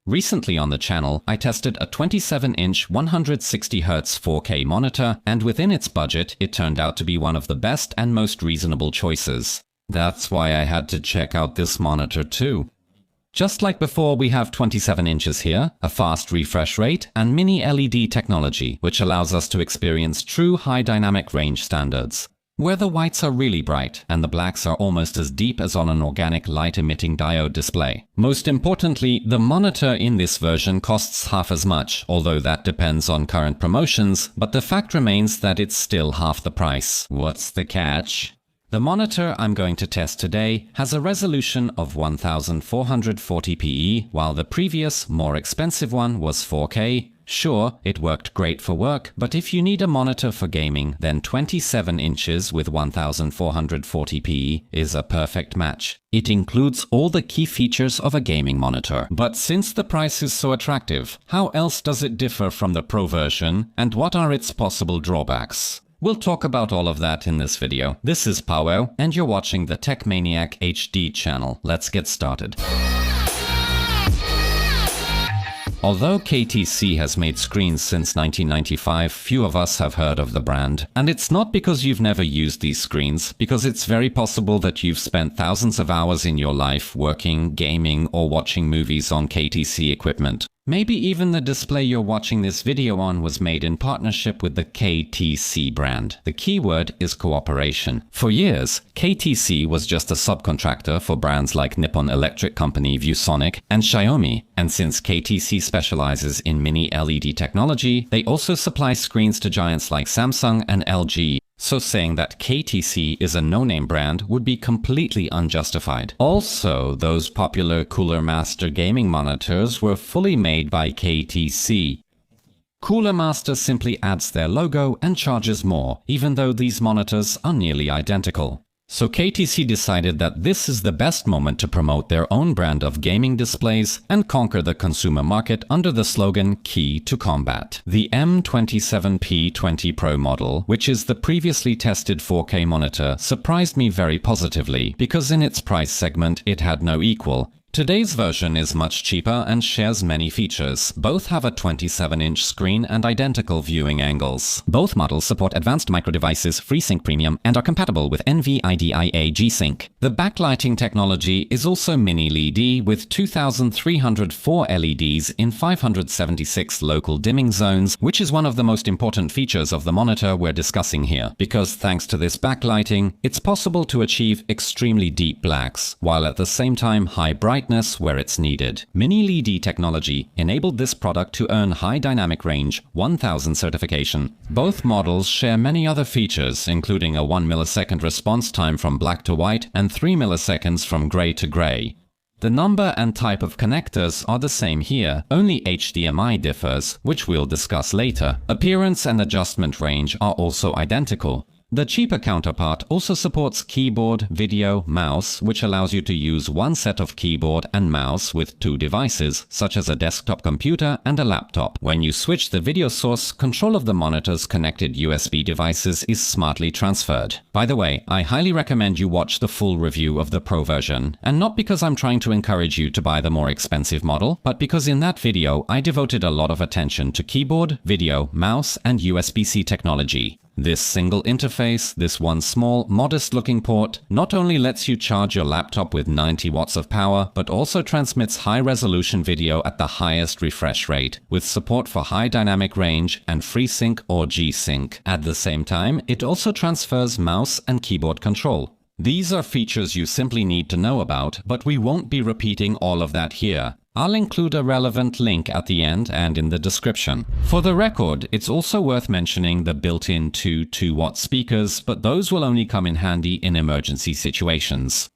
Recently on the channel, I tested a 27-inch 160Hz 4K monitor, and within its budget, it turned out to be one of the best and most reasonable choices. That's why I had to check out this monitor too. Just like before, we have 27 inches here, a fast refresh rate, and mini LED technology, which allows us to experience true high dynamic range standards, where the whites are really bright and the blacks are almost as deep as on an organic light-emitting diode display. Most importantly, the monitor in this version costs half as much, although that depends on current promotions, but the fact remains that it's still half the price. What's the catch? The monitor I'm going to test today has a resolution of 1440p, while the previous, more expensive one was 4K. Sure, it worked great for work, but if you need a monitor for gaming, then 27 inches with 1440p is a perfect match. It includes all the key features of a gaming monitor. But since the price is so attractive, how else does it differ from the Pro version, and what are its possible drawbacks? We'll talk about all of that in this video. This is Powell, and you're watching the Tech Maniac HD channel. Let's get started. Although KTC has made screens since 1995, few of us have heard of the brand. And it's not because you've never used these screens, because it's very possible that you've spent thousands of hours in your life working, gaming, or watching movies on KTC equipment. Maybe even the display you're watching this video on was made in partnership with the KTC brand. The keyword is cooperation. For years, KTC was just a subcontractor for brands like Nippon Electric Company, ViewSonic, and Xiaomi. And since KTC specializes in mini LED technology, they also supply screens to giants like Samsung and LG. So saying that KTC is a no-name brand would be completely unjustified. Also, those popular Cooler Master gaming monitors were fully made by KTC. Cooler Master simply adds their logo and charges more, even though these monitors are nearly identical. So KTC decided that this is the best moment to promote their own brand of gaming displays and conquer the consumer market under the slogan Key to Combat. The M27T20 Pro model, which is the previously tested 4K monitor, surprised me very positively because in its price segment it had no equal. Today's version is much cheaper and shares many features. Both have a 27-inch screen and identical viewing angles. Both models support advanced micro devices, FreeSync Premium, and are compatible with NVIDIA G-Sync. The backlighting technology is also mini LED with 2,304 LEDs in 576 local dimming zones, which is one of the most important features of the monitor we're discussing here, because thanks to this backlighting, it's possible to achieve extremely deep blacks, while at the same time high brightness where it's needed. Mini LED technology enabled this product to earn high dynamic range 1000 certification. Both models share many other features, including a 1 millisecond response time from black to white and 3 milliseconds from gray to gray. The number and type of connectors are the same here, only HDMI differs, which we'll discuss later. Appearance and adjustment range are also identical. The cheaper counterpart also supports keyboard, video, mouse, which allows you to use one set of keyboard and mouse with two devices, such as a desktop computer and a laptop. When you switch the video source, control of the monitor's connected USB devices is smartly transferred. By the way, I highly recommend you watch the full review of the Pro version, and not because I'm trying to encourage you to buy the more expensive model, but because in that video I devoted a lot of attention to keyboard, video, mouse, and USB-C technology. This single interface, this one small, modest-looking port, not only lets you charge your laptop with 90 watts of power, but also transmits high-resolution video at the highest refresh rate, with support for high dynamic range and FreeSync or G-Sync. At the same time, it also transfers mouse and keyboard control. These are features you simply need to know about, but we won't be repeating all of that here. I'll include a relevant link at the end and in the description. For the record, it's also worth mentioning the built-in 2-watt speakers, but those will only come in handy in emergency situations.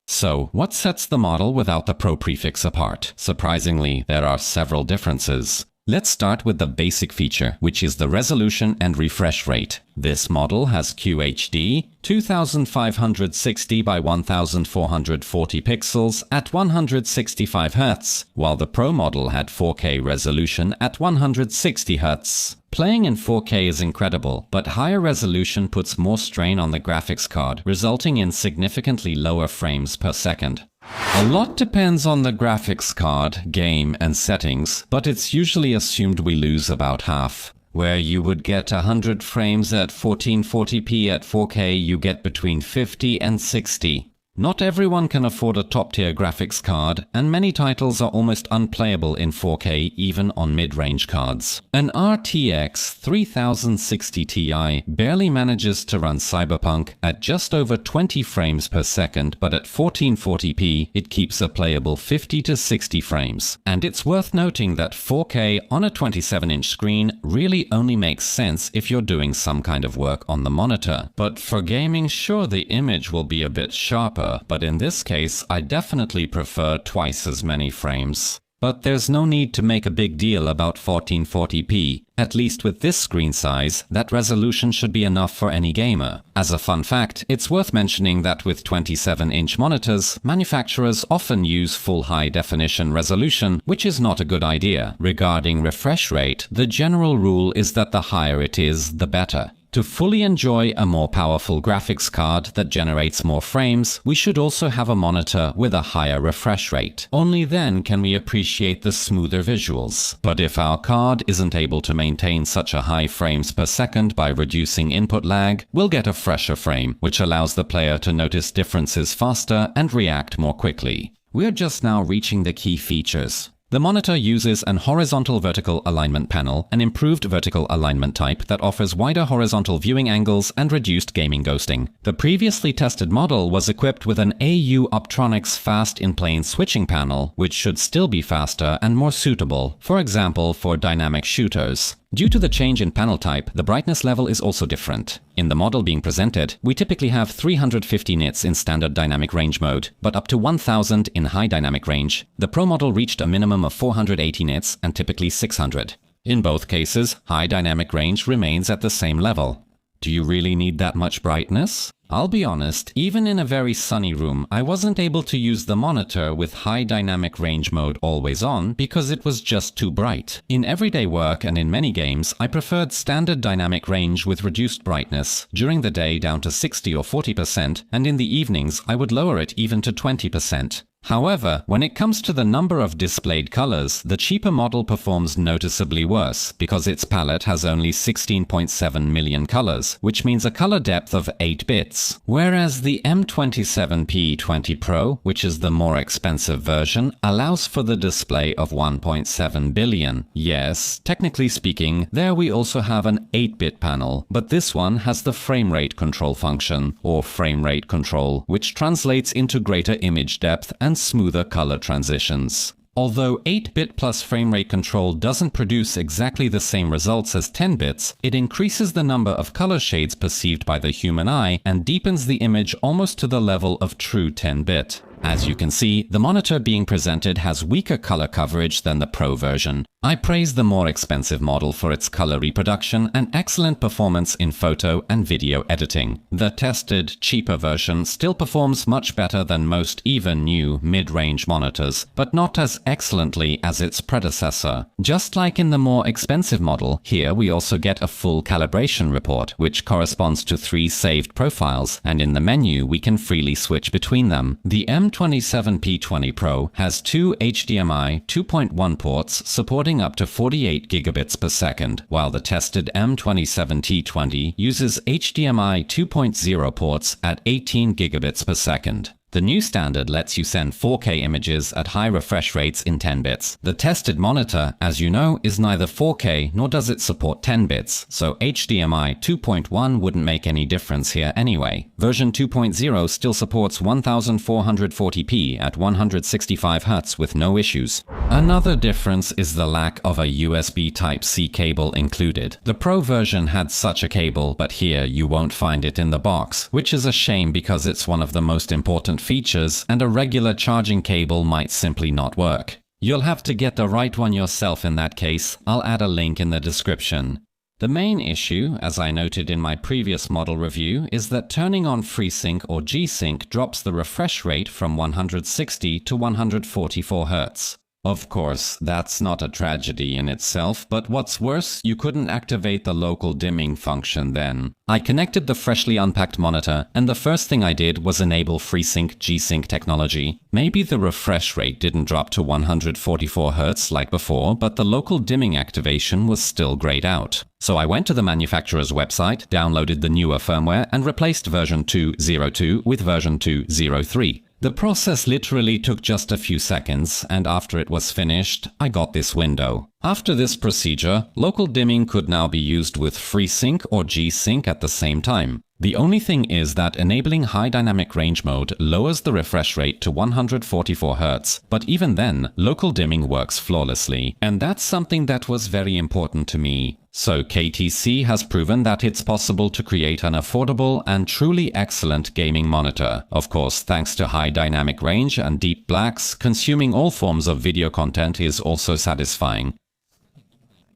So, what sets the model without the Pro prefix apart? Surprisingly, there are several differences. Let's start with the basic feature, which is the resolution and refresh rate. This model has QHD, 2560 by 1440 pixels at 165 Hz, while the Pro model had 4K resolution at 160 Hz. Playing in 4K is incredible, but higher resolution puts more strain on the graphics card, resulting in significantly lower frames per second. A lot depends on the graphics card, game, and settings, but it's usually assumed we lose about half. Where you would get 100 frames at 1440p at 4K, you get between 50 and 60. Not everyone can afford a top-tier graphics card, and many titles are almost unplayable in 4K even on mid-range cards. An RTX 3060 Ti barely manages to run Cyberpunk at just over 20 frames per second, but at 1440p it keeps a playable 50 to 60 frames. And it's worth noting that 4K on a 27-inch screen really only makes sense if you're doing some kind of work on the monitor. But for gaming, sure, the image will be a bit sharper, but in this case, I definitely prefer twice as many frames. But there's no need to make a big deal about 1440p. At least with this screen size, that resolution should be enough for any gamer. As a fun fact, it's worth mentioning that with 27-inch monitors, manufacturers often use full high-definition resolution, which is not a good idea. Regarding refresh rate, the general rule is that the higher it is, the better. To fully enjoy a more powerful graphics card that generates more frames, we should also have a monitor with a higher refresh rate. Only then can we appreciate the smoother visuals. But if our card isn't able to maintain such a high frames per second by reducing input lag, we'll get a fresher frame, which allows the player to notice differences faster and react more quickly. We're just now reaching the key features. The monitor uses an horizontal vertical alignment panel, an improved vertical alignment type that offers wider horizontal viewing angles and reduced gaming ghosting. The previously tested model was equipped with an AU Optronics fast in-plane switching panel, which should still be faster and more suitable, for example for dynamic shooters. Due to the change in panel type, the brightness level is also different. In the model being presented, we typically have 350 nits in standard dynamic range mode, but up to 1000 in high dynamic range. The Pro model reached a minimum of 480 nits and typically 600. In both cases, high dynamic range remains at the same level. Do you really need that much brightness? I'll be honest, even in a very sunny room, I wasn't able to use the monitor with high dynamic range mode always on because it was just too bright. In everyday work and in many games, I preferred standard dynamic range with reduced brightness, during the day down to 60 or 40%, and in the evenings I would lower it even to 20%. However, when it comes to the number of displayed colors, the cheaper model performs noticeably worse because its palette has only 16.7 million colors, which means a color depth of 8 bits. Whereas the M27T20 Pro, which is the more expensive version, allows for the display of 1.7 billion. Yes, technically speaking, there we also have an 8-bit panel, but this one has the frame rate control function, or frame rate control, which translates into greater image depth and smoother color transitions. Although 8-bit plus frame rate control doesn't produce exactly the same results as 10 bits, it increases the number of color shades perceived by the human eye and deepens the image almost to the level of true 10-bit. As you can see, the monitor being presented has weaker color coverage than the Pro version. I praise the more expensive model for its color reproduction and excellent performance in photo and video editing. The tested, cheaper version still performs much better than most even new mid-range monitors, but not as excellently as its predecessor. Just like in the more expensive model, here we also get a full calibration report, which corresponds to 3 saved profiles, and in the menu we can freely switch between them. The M27T20 Pro has 2 HDMI 2.1 ports supporting up to 48 gigabits per second, while the tested M27T20 uses HDMI 2.0 ports at 18 gigabits per second. The new standard lets you send 4K images at high refresh rates in 10 bits. The tested monitor, as you know, is neither 4K nor does it support 10 bits, so HDMI 2.1 wouldn't make any difference here anyway. Version 2.0 still supports 1440p at 165 Hz with no issues. Another difference is the lack of a USB Type-C cable included. The Pro version had such a cable, but here you won't find it in the box, which is a shame because it's one of the most important features and a regular charging cable might simply not work. You'll have to get the right one yourself in that case. I'll add a link in the description. The main issue, as I noted in my previous model review, is that turning on FreeSync or G-Sync drops the refresh rate from 160 to 144 Hz. Of course, that's not a tragedy in itself, but what's worse, you couldn't activate the local dimming function then. I connected the freshly unpacked monitor, and the first thing I did was enable FreeSync G-Sync technology. Maybe the refresh rate didn't drop to 144 Hz like before, but the local dimming activation was still grayed out. So I went to the manufacturer's website, downloaded the newer firmware, and replaced version 2.02 with version 2.03. The process literally took just a few seconds, and after it was finished, I got this window. After this procedure, local dimming could now be used with FreeSync or G-Sync at the same time. The only thing is that enabling high dynamic range mode lowers the refresh rate to 144 Hz, but even then, local dimming works flawlessly, and that's something that was very important to me. So KTC has proven that it's possible to create an affordable and truly excellent gaming monitor. Of course, thanks to high dynamic range and deep blacks, consuming all forms of video content is also satisfying.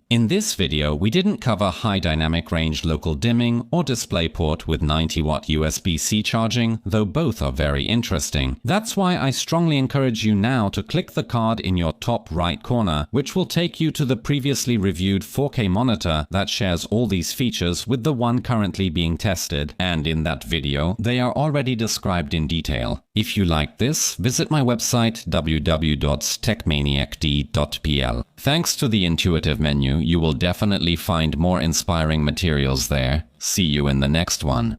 In this video, we didn't cover high dynamic range local dimming or DisplayPort with 90-watt USB-C charging, though both are very interesting. That's why I strongly encourage you now to click the card in your top right corner, which will take you to the previously reviewed 4K monitor that shares all these features with the one currently being tested, and in that video, they are already described in detail. If you like this, visit my website www.techmaniacd.pl. Thanks to the intuitive menu, you will definitely find more inspiring materials there. See you in the next one.